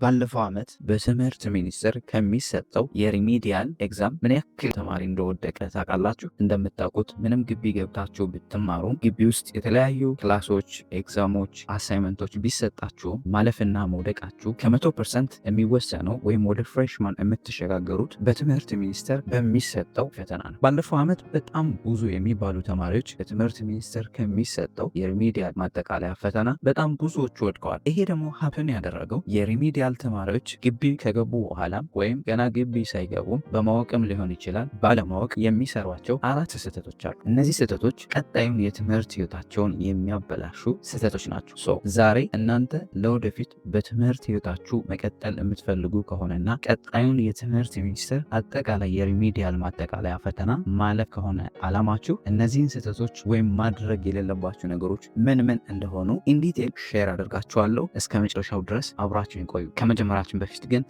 ባለፈው ዓመት በትምህርት ሚኒስቴር ከሚሰጠው የሪሚዲያል ኤግዛም ምን ያክል ተማሪ እንደወደቀ ታውቃላችሁ? እንደምታውቁት ምንም ግቢ ገብታችሁ ብትማሩም ግቢ ውስጥ የተለያዩ ክላሶች፣ ኤግዛሞች፣ አሳይመንቶች ቢሰጣችሁም ማለፍና መውደቃችሁ ከ100% የሚወሰነው ወይም ወደ ፍሬሽማን የምትሸጋገሩት በትምህርት ሚኒስቴር በሚሰጠው ፈተና ነው። ባለፈው ዓመት በጣም ብዙ የሚባሉ ተማሪዎች በትምህርት ሚኒስቴር ከሚሰጠው የሪሚዲያል ማጠቃለያ ፈተና በጣም ብዙዎቹ ወድቀዋል። ይሄ ደግሞ ሀፕን ያደረገው የሪሚዲያል ተማሪዎች ግቢ ከገቡ በኋላ ወይም ገና ግቢ ሳይገቡም በማወቅም ሊሆን ይችላል ባለማወቅ የሚሰሯቸው 4 ስህተቶች አሉ። እነዚህ ስህተቶች ቀጣዩን የትምህርት ህይወታቸውን የሚያበላሹ ስህተቶች ናቸው። ዛሬ እናንተ ለወደፊት በትምህርት ህይወታችሁ መቀጠል የምትፈልጉ ከሆነና ቀጣዩን የትምህርት ሚኒስቴር አጠቃላይ የሪሚዲያል ማጠቃለያ ፈተና ማለፍ ከሆነ አላማችሁ እነዚህን ስህተቶች ወይም ማድረግ የሌለባችሁ ነገሮች ምን ምን እንደሆኑ ኢንዲቴል ሼር አደርጋችኋለሁ። እስከ መጨረሻው ድረስ አብራችሁን ቆዩ። ከመጀመራችን በፊት ግን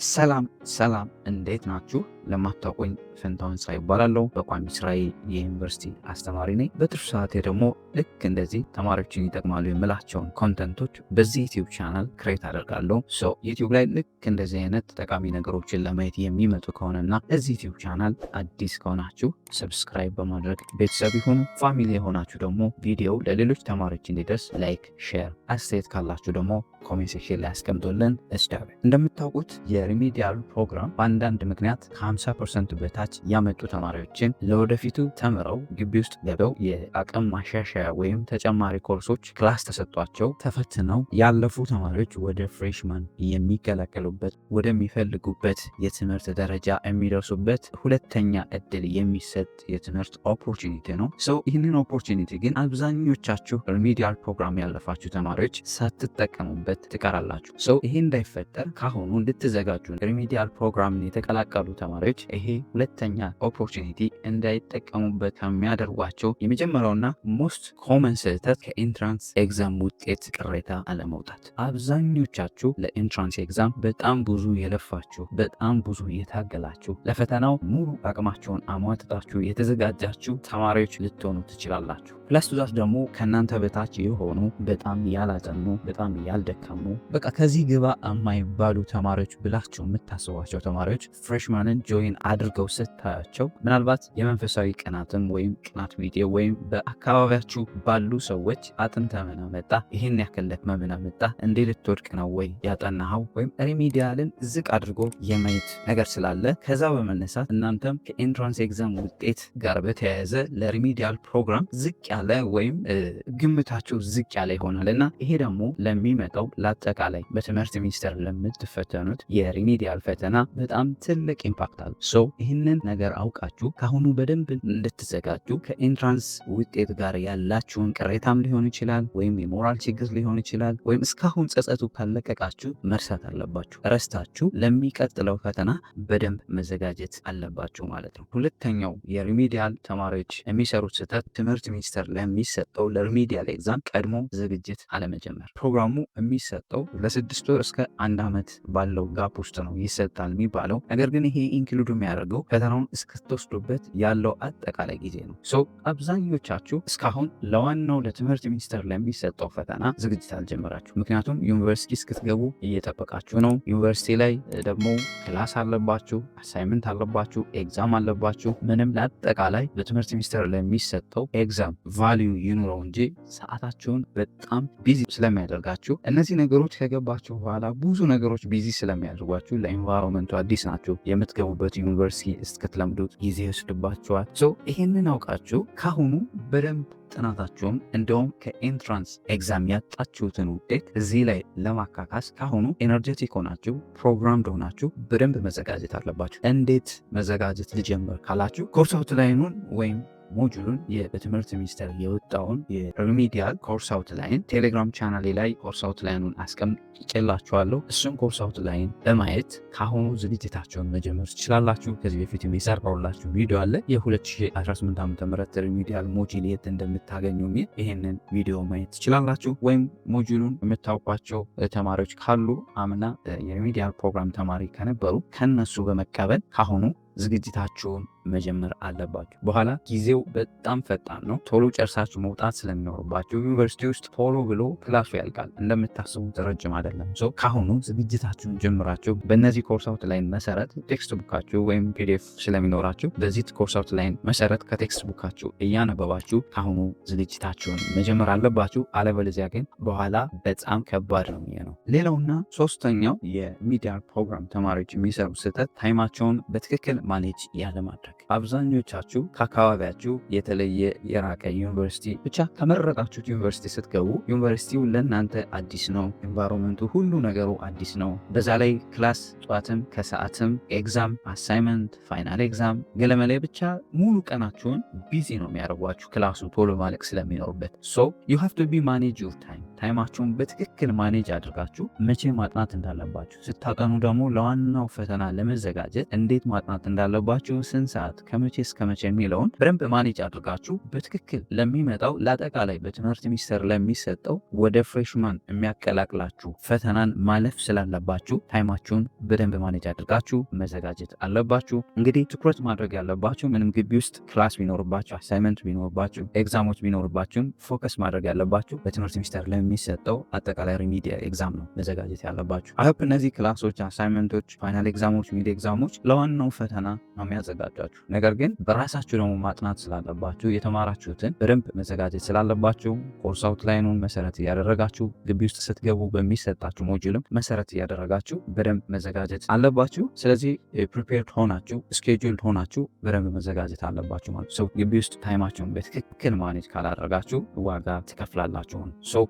ሰላም እንዴት ናችሁ? ለማታውቁኝ ፈንታውን ስራ ይባላለሁ። በቋሚ ስራዬ የዩኒቨርሲቲ አስተማሪ ነኝ። በትርፍ ሰዓቴ ደግሞ ልክ እንደዚህ ተማሪዎችን ይጠቅማሉ የምላቸውን ኮንተንቶች በዚህ ዩቲዩብ ቻናል ክሬት አደርጋለሁ። ዩቲዩብ ላይ ልክ እንደዚህ አይነት ጠቃሚ ነገሮችን ለማየት የሚመጡ ከሆነና እዚህ ዩቲዩብ ቻናል አዲስ ከሆናችሁ ሰብስክራይብ በማድረግ ቤተሰብ ይሁኑ። ፋሚሊ የሆናችሁ ደግሞ ቪዲዮ ለሌሎች ተማሪዎች እንዲደርስ ላይክ፣ ሼር፣ አስተያየት ካላችሁ ደግሞ ኮሜንት ሴክሽን ላይ አስቀምጡልን። እንደምታውቁት የሪሚዲያል ፕሮግራም በአንዳንድ ምክንያት ከ50% በታች ያመጡ ተማሪዎችን ለወደፊቱ ተምረው ግቢ ውስጥ ገብተው የአቅም ማሻሻያ ወይም ተጨማሪ ኮርሶች ክላስ ተሰጧቸው ተፈትነው ያለፉ ተማሪዎች ወደ ፍሬሽማን የሚቀላቀሉበት ወደሚፈልጉበት የትምህርት ደረጃ የሚደርሱበት ሁለተኛ እድል የሚሰጥ የትምህርት ኦፖርቹኒቲ ነው። ይህንን ኦፖርቹኒቲ ግን አብዛኞቻችሁ ሪሚዲያል ፕሮግራም ያለፋችሁ ተማሪዎች ሳትጠቀሙበት ትቀራላችሁ። ይሄ እንዳይፈጠር ካሁኑ እንድትዘጋጁ ሪሚዲያል ፕሮግራምን የተቀላቀሉ ተማሪዎች ይሄ ሁለተኛ ኦፖርቹኒቲ እንዳይጠቀሙበት ከሚያደርጓቸው የመጀመሪያውና ሞስት ኮመን ስህተት ከኢንትራንስ ኤግዛም ውጤት ቅሬታ አለመውጣት። አብዛኞቻችሁ ለኢንትራንስ ኤግዛም በጣም ብዙ የለፋችሁ፣ በጣም ብዙ የታገላችሁ፣ ለፈተናው ሙሉ አቅማቸውን አሟጥጣችሁ የተዘጋጃችሁ ተማሪዎች ልትሆኑ ትችላላችሁ። ፕላስ ቱዛት ደግሞ ከእናንተ በታች የሆኑ በጣም ያላጠኑ፣ በጣም ያልደከሙ በቃ ከዚህ ግባ የማይባሉ ተማሪዎች ብላችሁ የምታስቧቸው ተማሪዎች ፍሬሽማንን ጆይን አድርገው ስታያቸው ምናልባት የመንፈሳዊ ቅናትም ወይም ቅናት ቪዲዮ ወይም በአካባቢያችሁ ባሉ ሰዎች አጥንተ ምን አመጣ፣ ይህን ያክል ደክመህ ምን አመጣ፣ እንዴ ልትወድቅ ነው ወይ ያጠናኸው ወይም ሪሚዲያልን ዝቅ አድርጎ የማየት ነገር ስላለ ከዛ በመነሳት እናንተም ከኤንትራንስ ኤግዛም ውጤት ጋር በተያያዘ ለሪሚዲያል ፕሮግራም ዝቅ ያለ ወይም ግምታችሁ ዝቅ ያለ ይሆናል እና ይሄ ደግሞ ለሚመጣው ለአጠቃላይ በትምህርት ሚኒስቴር ለምትፈተኑት የሪሚዲያል ፈተና በጣም ትልቅ ኢምፓክት አለ። ይህንን ነገር አውቃችሁ ካሁኑ በደንብ እንድትዘጋጁ ከኤንትራንስ ውጤት ጋር ያላችሁን ቅሬታም ሊሆን ይችላል ወይም የሞራል ችግር ሊሆን ይችላል ወይም እስካሁን ጸጸቱ ካለቀቃችሁ መርሳት አለባችሁ። ረስታችሁ ለሚቀጥለው ፈተና በደንብ መዘጋጀት አለባችሁ ማለት ነው። ሁለተኛው የሪሚዲያል ተማሪዎች የሚሰሩት ስህተት ትምህርት ሚኒስቴር ለሚሰጠው ለሪሚዲያል ኤግዛም ቀድሞ ዝግጅት አለመጀመር። ፕሮግራሙ የሚሰጠው ለ6 ወር እስከ 1 ዓመት ባለው ጋፕ ውስጥ ነው ይሰጣል የሚባለው። ነገር ግን ይሄ ኢንክሉድ የሚያደርገው ፈተናውን እስክትወስዱበት ያለው አጠቃላይ ጊዜ ነው። አብዛኞቻችሁ እስካሁን ለዋናው ለትምህርት ሚኒስቴር ለሚሰጠው ፈተና ዝግጅት አልጀመራችሁ። ምክንያቱም ዩኒቨርሲቲ እስክትገቡ እየጠበቃችሁ ነው። ዩኒቨርሲቲ ላይ ደግሞ ክላስ አለባችሁ፣ አሳይመንት አለባችሁ፣ ኤግዛም አለባችሁ። ምንም ለአጠቃላይ በትምህርት ሚኒስቴር ለሚሰጠው ኤግዛም ቫሊዩ ይኑረው እንጂ ሰዓታችሁን በጣም ቢዚ ስለሚያደርጋችሁ እነዚህ ነገሮች ከገባችሁ በኋላ ብዙ ነገሮች ቢዚ ስለሚያደርጓችሁ ለኢንቫይሮንመንቱ አዲስ ናችሁ። የምትገቡበት ዩኒቨርሲቲ እስክትለምዱት ጊዜ ይወስድባችኋል። ይሄንን አውቃችሁ ካሁኑ በደንብ ጥናታችሁም እንደውም ከኤንትራንስ ኤግዛም ያጣችሁትን ውጤት እዚህ ላይ ለማካካስ ካሁኑ ኤነርጀቲክ ሆናችሁ ፕሮግራም ሆናችሁ በደንብ መዘጋጀት አለባችሁ። እንዴት መዘጋጀት ልጀምር ካላችሁ ኮርስ አውትላይኑን ወይም ሞጁሉን በትምህርት ሚኒስቴር የወጣውን የሪሚዲያል ኮርስ አውትላይን ቴሌግራም ቻናሌ ላይ ኮርስ አውትላይኑን አስቀምጬላችኋለሁ። እሱን ኮርስ አውትላይን በማየት ካሁኑ ዝግጅታቸውን መጀመር ትችላላችሁ። ከዚህ በፊት የሰራሁላችሁ ቪዲዮ አለ የ2018 ዓ.ም ሪሚዲያል ሞጁል የት እንደምታገኙ የሚል ይሄንን ቪዲዮ ማየት ትችላላችሁ። ወይም ሞጁሉን የምታውቋቸው ተማሪዎች ካሉ አምና የሪሚዲያል ፕሮግራም ተማሪ ከነበሩ ከነሱ በመቀበል ካሁኑ ዝግጅታችሁን መጀመር አለባችሁ። በኋላ ጊዜው በጣም ፈጣን ነው። ቶሎ ጨርሳችሁ መውጣት ስለሚኖርባችሁ ዩኒቨርሲቲ ውስጥ ቶሎ ብሎ ክላሱ ያልቃል። እንደምታስቡት ረጅም አይደለም። ካሁኑ ዝግጅታችሁን ጀምራችሁ በእነዚህ ኮርስ አውትላይን መሰረት ቴክስት ቡካችሁ ወይም ፒዲኤፍ ስለሚኖራችሁ በዚህ ኮርስ አውትላይን መሰረት ከቴክስት ቡካችሁ እያነበባችሁ ካሁኑ ዝግጅታችሁን መጀመር አለባችሁ። አለበለዚያ ግን በኋላ በጣም ከባድ ነው የሚሆነው። ሌላውና ሶስተኛው የሚዲያ ፕሮግራም ተማሪዎች የሚሰሩ ስህተት ታይማቸውን በትክክል ማኔጅ ያለማድረግ። አብዛኞቻችሁ ከአካባቢያችሁ የተለየ የራቀ ዩኒቨርሲቲ ብቻ ከመረጣችሁት ዩኒቨርሲቲ ስትገቡ ዩኒቨርሲቲው ለእናንተ አዲስ ነው። ኤንቫይሮንመንቱ ሁሉ ነገሩ አዲስ ነው። በዛ ላይ ክላስ ጠዋትም ከሰዓትም ኤግዛም፣ አሳይመንት፣ ፋይናል ኤግዛም ገለመላይ ብቻ ሙሉ ቀናችሁን ቢዚ ነው የሚያደርጓችሁ ክላሱ ቶሎ ማለቅ ስለሚኖርበት። ዩ ሃቭ ቱ ቢ ማኔጅ ዩር ታይም። ታይማችሁን በትክክል ማኔጅ አድርጋችሁ መቼ ማጥናት እንዳለባችሁ ስታጠኑ ደግሞ ለዋናው ፈተና ለመዘጋጀት እንዴት ማጥናት እንዳለባችሁ ስንት ሰዓት ከመቼ እስከ መቼ የሚለውን በደንብ ማኔጅ አድርጋችሁ በትክክል ለሚመጣው ለአጠቃላይ በትምህርት ሚኒስቴር ለሚሰጠው ወደ ፍሬሽማን የሚያቀላቅላችሁ ፈተናን ማለፍ ስላለባችሁ ታይማችሁን በደንብ ማኔጅ አድርጋችሁ መዘጋጀት አለባችሁ። እንግዲህ ትኩረት ማድረግ ያለባችሁ ምንም ግቢ ውስጥ ክላስ ቢኖርባችሁ፣ አሳይመንት ቢኖርባችሁ፣ ኤግዛሞች ቢኖርባችሁ ፎከስ ማድረግ ያለባችሁ በትምህርት ሚኒስቴር ለሚሰጠው አጠቃላይ ሪሚዲያል ኤግዛም ነው መዘጋጀት ያለባችሁ። አይሆፕ እነዚህ ክላሶች፣ አሳይመንቶች፣ ፋይናል ኤግዛሞች፣ ሚድ ኤግዛሞች ለዋናው ፈተና ነው የሚያዘጋጃችሁ። ነገር ግን በራሳችሁ ደግሞ ማጥናት ስላለባችሁ የተማራችሁትን በደንብ መዘጋጀት ስላለባችሁ ኮርስ አውትላይኑን መሰረት እያደረጋችሁ ግቢ ውስጥ ስትገቡ በሚሰጣችሁ ሞጁልም መሰረት እያደረጋችሁ በደንብ መዘጋጀት አለባችሁ። ስለዚህ ፕሪፔርድ ሆናችሁ ስኬጁልድ ሆናችሁ በደንብ መዘጋጀት አለባችሁ ማለት ነው። ግቢ ውስጥ ታይማችሁን በትክክል ማኔጅ ካላደረጋችሁ ዋጋ ትከፍላላችሁ።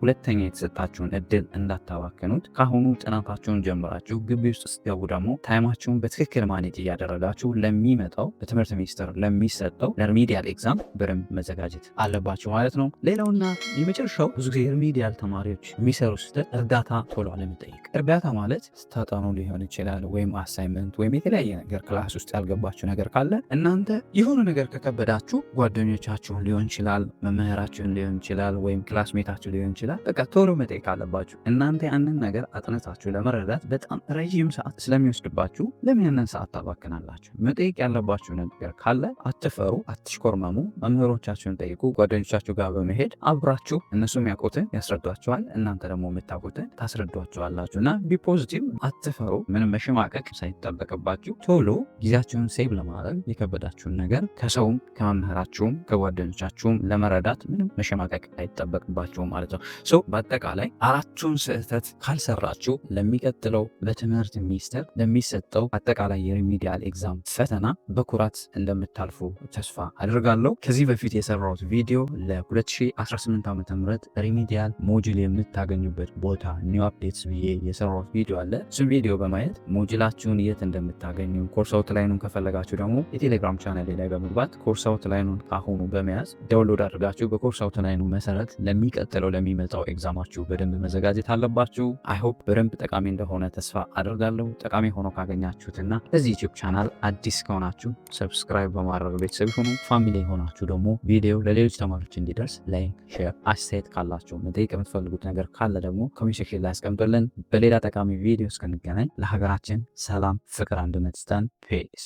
ሁለተኛ የተሰጣችሁን እድል እንዳታባክኑት። ካሁኑ ጥናታችሁን ጀምራችሁ ግቢ ውስጥ ስትገቡ ደግሞ ታይማችሁን በትክክል ማኔጅ እያደረጋችሁ ለሚመጣው በትምህርት ሚኒስቴር ለሚሰጠው ለሪሚዲያል ኤግዛም በደንብ መዘጋጀት አለባችሁ ማለት ነው። ሌላውና የመጨረሻው ብዙ ጊዜ ሪሚዲያል ተማሪዎች የሚሰሩ ስህተት እርዳታ ቶሎ አለመጠየቅ። እርዳታ ማለት ስታጠኑ ሊሆን ይችላል፣ ወይም አሳይመንት ወይም የተለያየ ነገር ክላስ ውስጥ ያልገባችሁ ነገር ካለ እናንተ የሆነ ነገር ከከበዳችሁ ጓደኞቻችሁን ሊሆን ይችላል፣ መምህራችሁን ሊሆን ይችላል፣ ወይም ክላስሜታችሁ ሊሆን ይችላል። በቃ ቶሎ መጠየቅ አለባችሁ። እናንተ ያንን ነገር አጥነታችሁ ለመረዳት በጣም ረዥም ሰዓት ስለሚወስድባችሁ ለምን ያንን ሰዓት ታባክናላችሁ? መጠየቅ ያለባችሁ ነገር ካለ አትፈሩ፣ አትሽኮርመሙ። መምህሮቻችሁን ጠይቁ። ጓደኞቻችሁ ጋር በመሄድ አብራችሁ እነሱ የሚያውቁትን ያስረዷቸዋል፣ እናንተ ደግሞ የምታውቁትን ታስረዷቸዋላችሁ። እና ቢፖዚቲቭ አትፈሩ። ምንም መሸማቀቅ ሳይጠበቅባችሁ ቶሎ ጊዜያችሁን ሴቭ ለማድረግ የከበዳችሁን ነገር ከሰውም ከመምህራችሁም ከጓደኞቻችሁም ለመረዳት ምንም መሸማቀቅ አይጠበቅባችሁም ማለት ነው። በአጠቃላይ አራቱን ስህተት ካልሰራችሁ ለሚቀጥለው በትምህርት ሚኒስቴር ለሚሰጠው አጠቃላይ የሪሚዲያል ኤግዛም ፈተና በኩራት እንደምታልፉ ተስፋ አድርጋለሁ። ከዚህ በፊት የሰራሁት ቪዲዮ ለ2018 ዓ.ም ሪሚዲያል ሞጁል የምታገኙበት ቦታ ኒው አፕዴትስ ብዬ የሰራሁት ቪዲዮ አለ። እሱም ቪዲዮ በማየት ሞጁላችሁን የት እንደምታገኙ ኮርስ አውትላይኑን ከፈለጋችሁ ደግሞ የቴሌግራም ቻናል ላይ በመግባት ኮርስ አውትላይኑን ካሁኑ በመያዝ ዳውንሎድ አድርጋችሁ በኮርስ አውትላይኑ መሰረት ለሚቀጥለው ለሚመጣው ኤግዛማችሁ በደንብ መዘጋጀት አለባችሁ። አይሆፕ በደንብ ጠቃሚ እንደሆነ ተስፋ አደርጋለሁ። ጠቃሚ ሆኖ ካገኛችሁትና ለዚህ ዩቲዩብ ቻናል አዲስ ከሆናችሁ ሰብስክራይብ በማድረግ ቤተሰብ ሆኑ። ፋሚሊ ሆናችሁ ደግሞ ቪዲዮ ለሌሎች ተማሪዎች እንዲደርስ ላይክ፣ ሼር፣ አስተያየት ካላችሁ መጠየቅ የምትፈልጉት ነገር ካለ ደግሞ ኮሜንት ሴክሽን ላይ አስቀምጡልን። በሌላ ጠቃሚ ቪዲዮ እስክንገናኝ ለሀገራችን ሰላም፣ ፍቅር፣ አንድነት ይስጠን። ፔስ